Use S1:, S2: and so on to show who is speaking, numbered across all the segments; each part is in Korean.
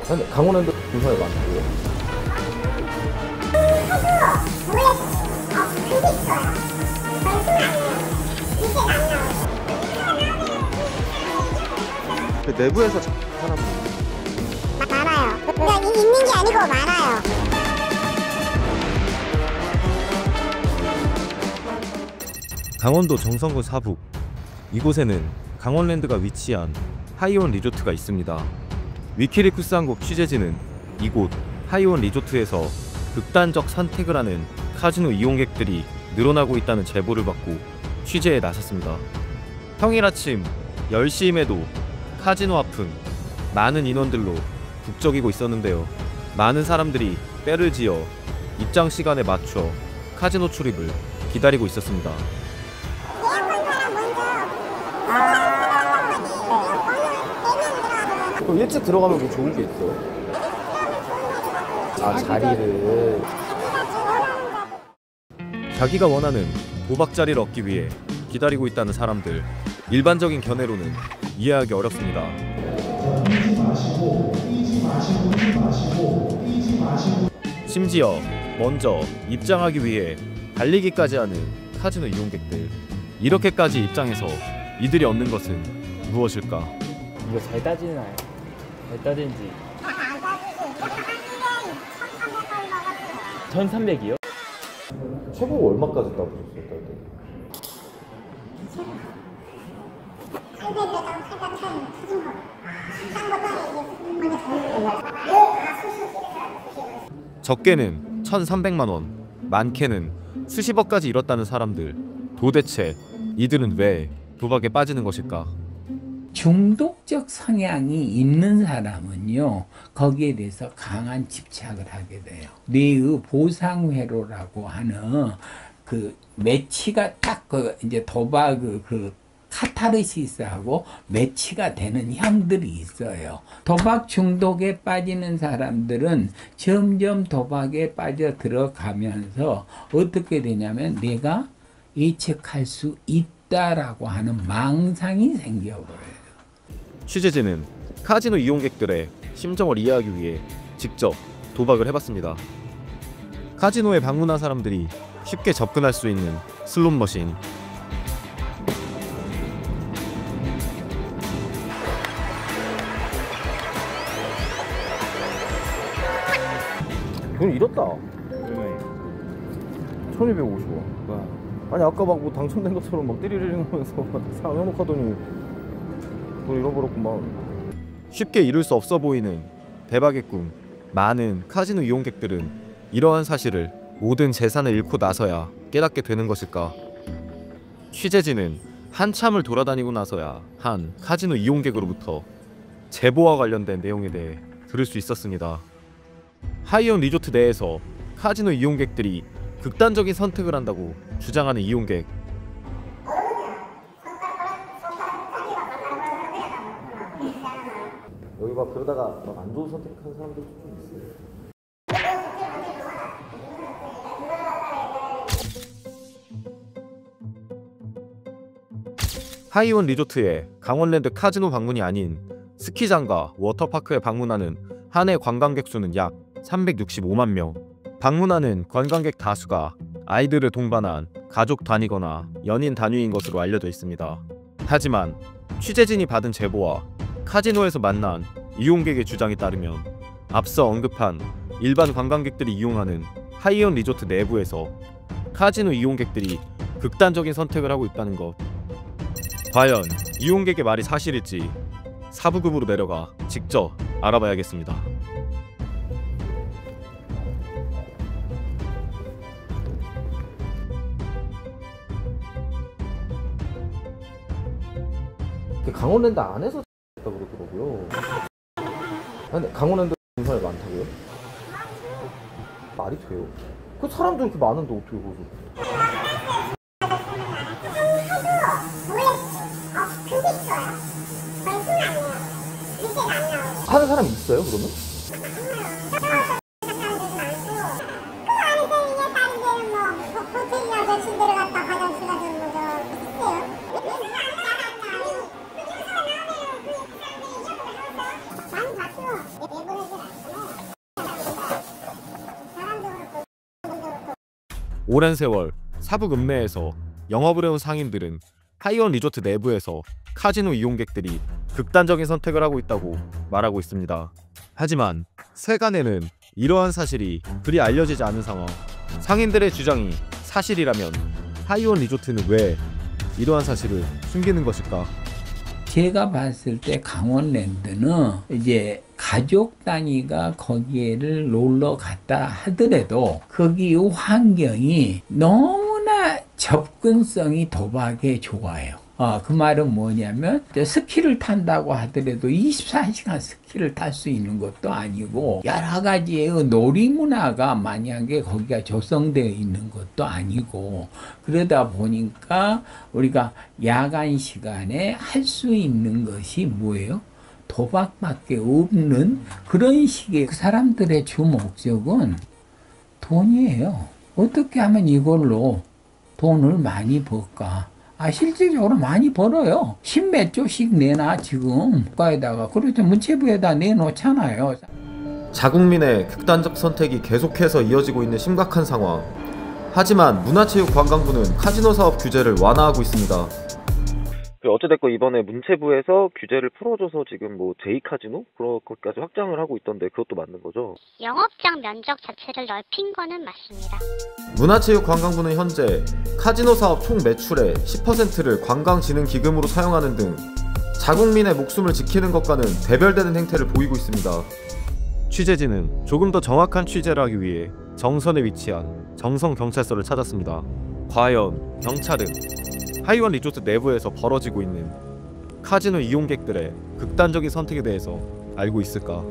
S1: 근데 강원랜드 동선이 많고요. 내부에서 사람
S2: 많아요. 그냥 있는 게 아니고 많아요.
S1: 강원도 정선구 사북, 이곳에는 강원랜드가 위치한 하이원 리조트가 있습니다. 위키리쿠스 항공 취재진은 이곳 하이원 리조트에서 극단적 선택을 하는 카지노 이용객들이 늘어나고 있다는 제보를 받고 취재에 나섰습니다. 평일 아침 10시임에도 카지노 앞은 많은 인원들로 북적이고 있었는데요. 많은 사람들이 때를 지어 입장 시간에 맞춰 카지노 출입을 기다리고 있었습니다. 그럼 일찍 들어가면 뭐 좋은 게 있어요? 아, 자리를. 자기가 원하는 도박 자리를 얻기 위해 기다리고 있다는 사람들, 일반적인 견해로는 이해하기 어렵습니다. 심지어 먼저 입장하기 위해 달리기까지 하는 카지노 이용객들, 이렇게까지 입장해서 이들이 얻는 것은 무엇일까?
S3: 이거 잘 따지나요? 잘 따진지 1300이요?
S1: 최고 얼마까지 따보셨어요? 적게는 1,300만원, 많게는 수십억까지 잃었다는 사람들, 도대체 이들은 왜 도박에 빠지는 것일까?
S4: 중독적 성향이 있는 사람은요, 거기에 대해서 강한 집착을 하게 돼요. 뇌의 보상회로라고 하는 그 매치가 딱 이제 도박 카타르시스하고 매치가 되는 형들이 있어요. 도박 중독에 빠지는 사람들은 점점 도박에 빠져 들어가면서 어떻게 되냐면 내가 예측할 수 있다라고 하는 망상이 생겨버려요.
S1: 취재진은 카지노 이용객들의 심정을 이해하기 위해 직접 도박을 해봤습니다. 카지노에 방문한 사람들이 쉽게 접근할 수 있는 슬롯 머신, 돈 잃었다. 1250원. 아니 아까 막 뭐 당첨된 것처럼 막 띠리리링 하면서 사람 현혹하더니 돈 잃어버렸구만. 쉽게 이룰 수 없어 보이는 대박의 꿈. 많은 카지노 이용객들은 이러한 사실을 모든 재산을 잃고 나서야 깨닫게 되는 것일까? 취재진은 한참을 돌아다니고 나서야 한 카지노 이용객으로부터 제보와 관련된 내용에 대해 들을 수 있었습니다. 하이원 리조트 내에서 카지노 이용객들이 극단적인 선택을 한다고 주장하는 이용객. 여기 막 그러다가 막 안 좋은 선택한 사람들도 좀 있어요. 하이원 리조트에 강원랜드 카지노 방문이 아닌 스키장과 워터파크에 방문하는 한 해 관광객 수는 약 365만 명. 방문하는 관광객 다수가 아이들을 동반한 가족 단위거나 연인 단위인 것으로 알려져 있습니다. 하지만 취재진이 받은 제보와 카지노에서 만난 이용객의 주장에 따르면 앞서 언급한 일반 관광객들이 이용하는 하이원 리조트 내부에서 카지노 이용객들이 극단적인 선택을 하고 있다는 것. 과연 이용객의 말이 사실일지 사부급으로 내려가 직접 알아봐야겠습니다. 강원랜드 안에서 했다고 그러더라고요. 근데 강원랜드 동선이 많다고요? 말이 돼요? 그 사람도 이렇게 많은데 어떻게 거기서? 하는 사람이 있어요 그러면?
S2: 화장실 들어갔다 화장실 가서 뭐저 했어요. 많이 봤어.
S1: 오랜 세월 사북 읍내에서 영업을 해온 상인들은 하이원 리조트 내부에서 카지노 이용객들이 극단적인 선택을 하고 있다고 말하고 있습니다. 하지만 세간에는 이러한 사실이 그리 알려지지 않은 상황. 상인들의 주장이 사실이라면 하이원 리조트는 왜 이러한 사실을 숨기는 것일까?
S4: 제가 봤을 때 강원랜드는 이제 가족 단위가 거기를 놀러 갔다 하더라도 거기 환경이 너무나 접근성이 도박에 좋아요. 그 말은 뭐냐면 스키를 탄다고 하더라도 24시간 스키를 탈 수 있는 것도 아니고 여러 가지의 놀이문화가 만약에 거기가 조성되어 있는 것도 아니고 그러다 보니까 우리가 야간 시간에 할 수 있는 것이 뭐예요? 도박밖에 없는 그런 식의 그 사람들의 주 목적은 돈이에요. 어떻게 하면 이걸로 돈을 많이 벌까? 실질적으로 많이 벌어요. 십몇 조씩 내놔 지금 국가에다가 그래도 문체부에다 내놓잖아요.
S1: 자국민의 극단적 선택이 계속해서 이어지고 있는 심각한 상황. 하지만 문화체육관광부는 카지노 사업 규제를 완화하고 있습니다. 어찌됐건 이번에 문체부에서 규제를 풀어줘서 지금 뭐 제2카지노? 그런 것까지 확장을 하고 있던데 그것도 맞는 거죠?
S2: 영업장 면적 자체를 넓힌 거는 맞습니다.
S1: 문화체육관광부는 현재 카지노 사업 총 매출의 10%를 관광진흥기금으로 사용하는 등 자국민의 목숨을 지키는 것과는 대별되는 행태를 보이고 있습니다. 취재진은 조금 더 정확한 취재를 하기 위해 정선에 위치한 정선경찰서를 찾았습니다. 과연 경찰은 하이원 리조트 내부에서 벌어지고 있는 카지노 이용객들의 극단적인 선택에 대해서 알고 있을까?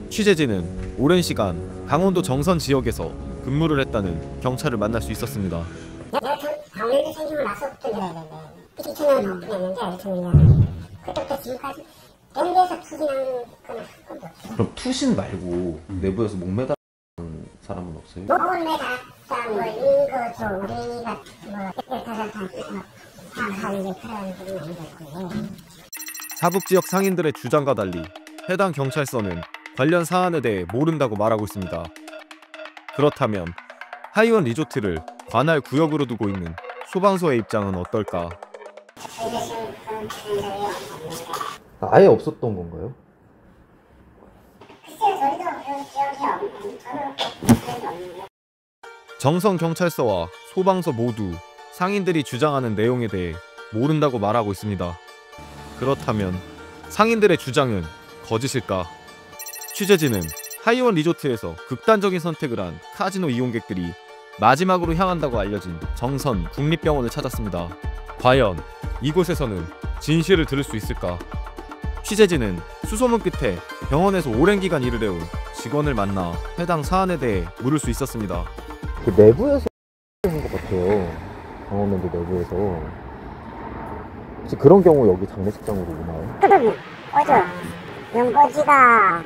S1: 취재진은 오랜 시간 강원도 정선 지역에서 근무를 했다는 경찰을 만날 수 있었습니다.
S2: 내가 강원도 생기고 나서부터 내가 2000년 넘게 됐는데 2000년 그때부터 지금까지 랜드에서 투신한 건 한 번도 없어요.
S5: 그럼 투신 말고 내부에서 목매다는 사람은 없어요?
S2: 목매달았다 뭐 이거 좀 우리가 뭐 하는 그런 분이 아니었고요.
S1: 사북지역 상인들의 주장과 달리 해당 경찰서는 관련 사안에 대해 모른다고 말하고 있습니다. 그렇다면 하이원 리조트를 관할 구역으로 두고 있는 소방서의 입장은 어떨까?
S5: 아예 없었던 건가요?
S1: 정선경찰서와 소방서 모두 상인들이 주장하는 내용에 대해 모른다고 말하고 있습니다. 그렇다면 상인들의 주장은 거짓일까? 취재진은 하이원 리조트에서 극단적인 선택을 한 카지노 이용객들이 마지막으로 향한다고 알려진 정선 국립병원을 찾았습니다. 과연 이곳에서는 진실을 들을 수 있을까? 취재진은 수소문 끝에 병원에서 오랜 기간 일을 해온 직원을 만나 해당 사안에 대해 물을 수 있었습니다.
S5: 그 내부에서 하는 것 같아요. 강원랜드 내부에서. 혹시 그런 경우 여기 장례식장으로 오나요?
S2: 그러면 오죠. 연고지가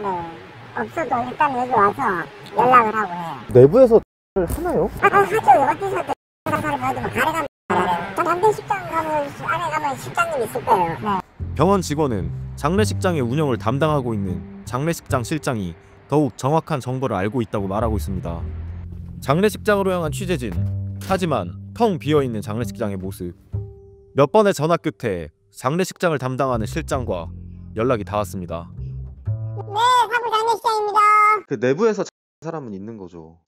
S2: 없어도 일단 여기 와서 연락을 하고 해요.
S5: 내부에서 하나요?
S2: 하죠. 어디서든 사람이 어디 뭐 가래 가면 장례식장 가면 안에 가면 실장님 있을 거예요. 네.
S1: 병원 직원은 장례식장의 운영을 담당하고 있는 장례식장 실장이 더욱 정확한 정보를 알고 있다고 말하고 있습니다. 장례식장으로 향한 취재진. 하지만 텅 비어있는 장례식장의 모습. 몇 번의 전화 끝에 장례식장을 담당하는 실장과 연락이 닿았습니다.
S2: 네, 사부 장례식장입니다.
S5: 그 내부에서 사람은 있는 거죠.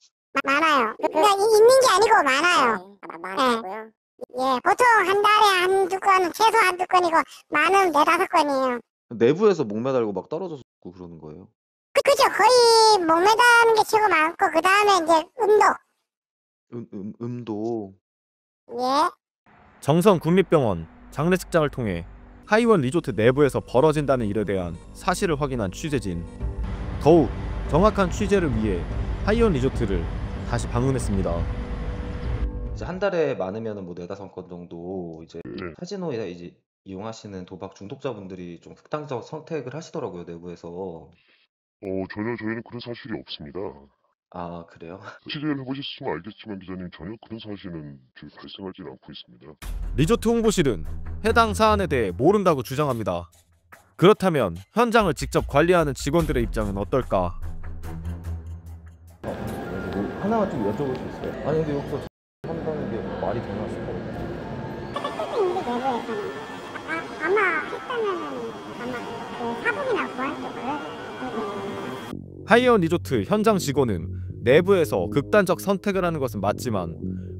S2: 많아요. 그러니까 있는 게 아니고 많아요. 많아요. 예, 보통 한 달에 한두 건, 최소 한두 건이고 많으면 네다섯 건이에요.
S5: 내부에서 목매달고 막 떨어져서 죽고 그러는 거예요?
S2: 그죠. 거의 목매다는 게 최고 많고 그 다음에 이제
S5: 음도.
S2: 예.
S1: 정선 국립병원 장례식장을 통해 하이원 리조트 내부에서 벌어진다는 일에 대한 사실을 확인한 취재진. 더욱 정확한 취재를 위해 하이원 리조트를 다시 방문했습니다.
S5: 이제 한 달에 많으면 뭐 4-5건 정도 이제 카지노에 이제 이용하시는 도박 중독자분들이 좀 극단적 선택을 하시더라고요, 내부에서.
S6: 전혀 저희는 그런 사실이 없습니다.
S5: 아, 그래요?
S6: 취재를 해보셨으면 알겠지만 기자님 전혀 그런 사실은 발생하지 않고 있습니다.
S1: 리조트 홍보실은 해당 사안에 대해 모른다고 주장합니다. 그렇다면 현장을 직접 관리하는 직원들의 입장은 어떨까?
S5: 뭐 하나만 좀 여쭤볼 수 있어요? 아니 근데 여기서 한다는 게 말이 되나 싶어요.
S2: 했을 수 있는데 내부에서는 아마 했다면은 아마 그 사복이나 보안 쪽을
S1: 하이언 리조트 현장 직원은 내부에서 극단적 선택을 하는 것은 맞지만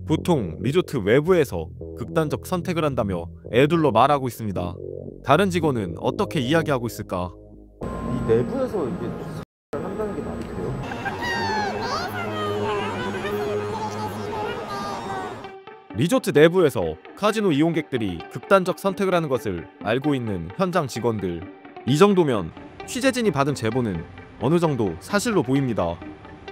S1: 보통 리조트 외부에서 극단적 선택을 한다며 애둘러 말하고 있습니다. 다른 직원은 어떻게 이야기하고 있을까?
S5: 이 내부에서 이게 한다는 게 말이 돼요?
S1: 리조트 내부에서 카지노 이용객들이 극단적 선택을 하는 것을 알고 있는 현장 직원들, 이 정도면 취재진이 받은 제보는 어느 정도 사실로 보입니다.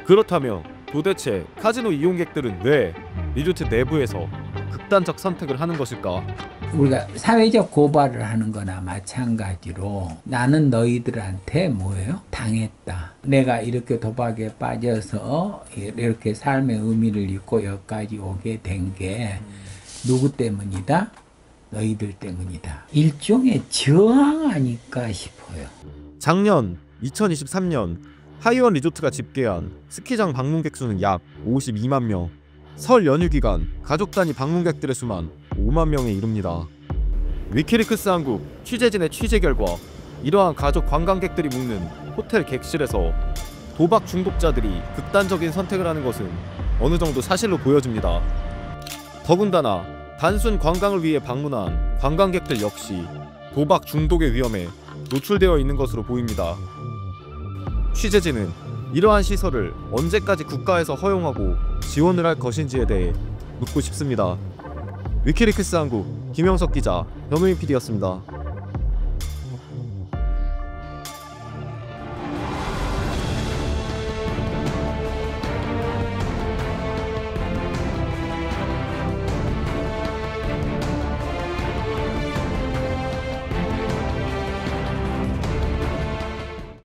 S1: 그렇다면 도대체 카지노 이용객들은 왜 리조트 내부에서 극단적 선택을 하는 것일까?
S4: 우리가 사회적 고발을 하는 거나 마찬가지로 나는 너희들한테 뭐예요? 당했다. 내가 이렇게 도박에 빠져서 이렇게 삶의 의미를 잃고 여기까지 오게 된 게 누구 때문이다? 너희들 때문이다. 일종의 저항 아닐까 싶어요.
S1: 작년 2023년 하이원 리조트가 집계한 스키장 방문객 수는 약 52만 명. 설 연휴 기간 가족 단위 방문객들의 수만 5만 명에 이릅니다. 위키리크스 한국 취재진의 취재 결과 이러한 가족 관광객들이 묵는 호텔 객실에서 도박 중독자들이 극단적인 선택을 하는 것은 어느 정도 사실로 보여집니다. 더군다나 단순 관광을 위해 방문한 관광객들 역시 도박 중독의 위험에 노출되어 있는 것으로 보입니다. 취재진은 이러한 시설을 언제까지 국가에서 허용하고 지원을 할 것인지에 대해 묻고 싶습니다. 위키리크스 한국 김영석 기자, 변우인 PD였습니다.